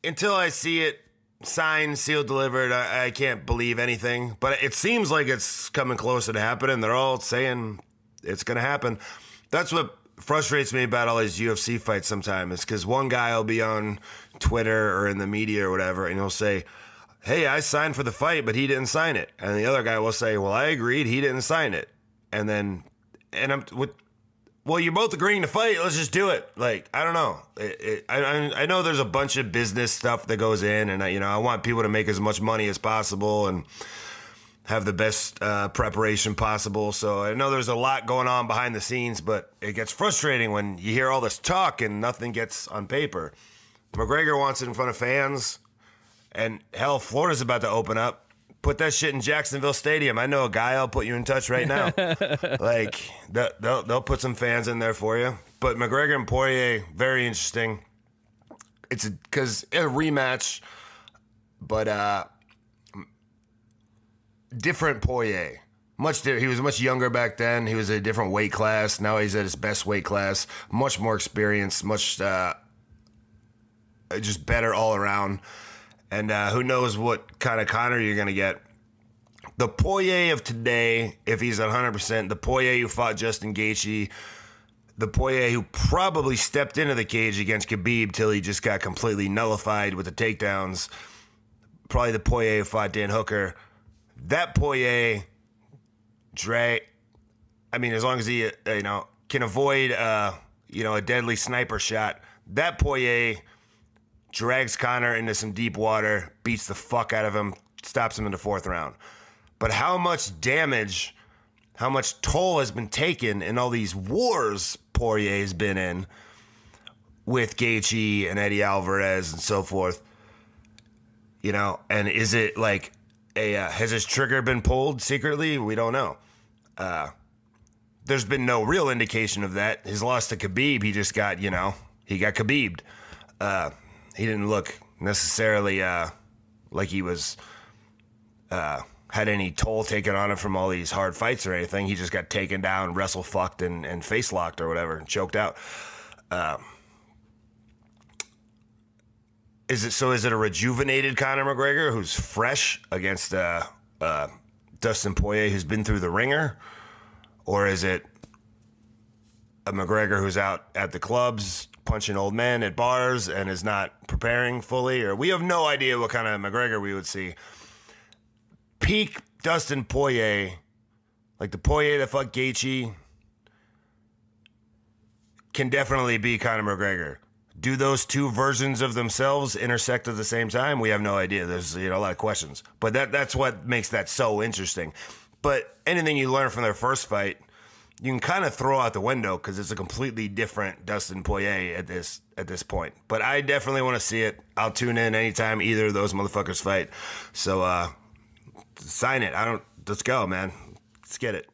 until I see it signed, sealed, delivered, I can't believe anything. But it seems like it's coming closer to happening. They're all saying it's going to happen. That's what frustrates me about all these UFC fights sometimes, is because one guy will be on Twitter or in the media or whatever, and he'll say, hey, I signed for the fight, but he didn't sign it. And the other guy will say, well, I agreed, he didn't sign it. And then, well, you're both agreeing to fight, let's just do it. Like, I don't know. I know there's a bunch of business stuff that goes in, and I want people to make as much money as possible and have the best preparation possible. So I know there's a lot going on behind the scenes, but it gets frustrating when you hear all this talk and nothing gets on paper. McGregor wants it in front of fans, and hell, Florida's about to open up. Put that shit in Jacksonville Stadium. I know a guy. I'll put you in touch right now. Like, they'll put some fans in there for you. But McGregor and Poirier, very interesting. It's because a rematch, but different Poirier. He was much younger back then. He was a different weight class. Now he's at his best weight class. Much more experience. Much just better all around. And who knows what kind of Conor you're going to get. The Poirier of today, if he's 100%, the Poirier who fought Justin Gaethje, the Poirier who probably stepped into the cage against Khabib till he just got completely nullified with the takedowns, probably the Poirier who fought Dan Hooker. That Poirier, as long as he can avoid a deadly sniper shot, that Poirier drags Conor into some deep water, beats the fuck out of him, stops him in the fourth round. But how much damage, how much toll has been taken in all these wars Poirier has been in with Gaethje and Eddie Alvarez and so forth, and is it like has his trigger been pulled secretly? We don't know. There's been no real indication of that. His loss to Khabib, he just got, he got Khabib'd. He didn't look necessarily like he was had any toll taken on him from all these hard fights or anything. He just got taken down, wrestle fucked, and face locked or whatever, and choked out. Is it a rejuvenated Conor McGregor who's fresh against Dustin Poirier who's been through the ringer? Or is it a McGregor who's out at the clubs punching old men at bars and is not preparing fully? Or we have no idea what kind of McGregor we would see. Peak Dustin Poirier, like the Poirier that fought Gaethje, can definitely be Conor McGregor. Do those two versions of themselves intersect at the same time? We have no idea. There's a lot of questions. But that's what makes that so interesting. But anything you learn from their first fight, you can kind of throw out the window because it's a completely different Dustin Poirier at this point. But I definitely want to see it. I'll tune in anytime either of those motherfuckers fight. So sign it. Let's go, man. Let's get it.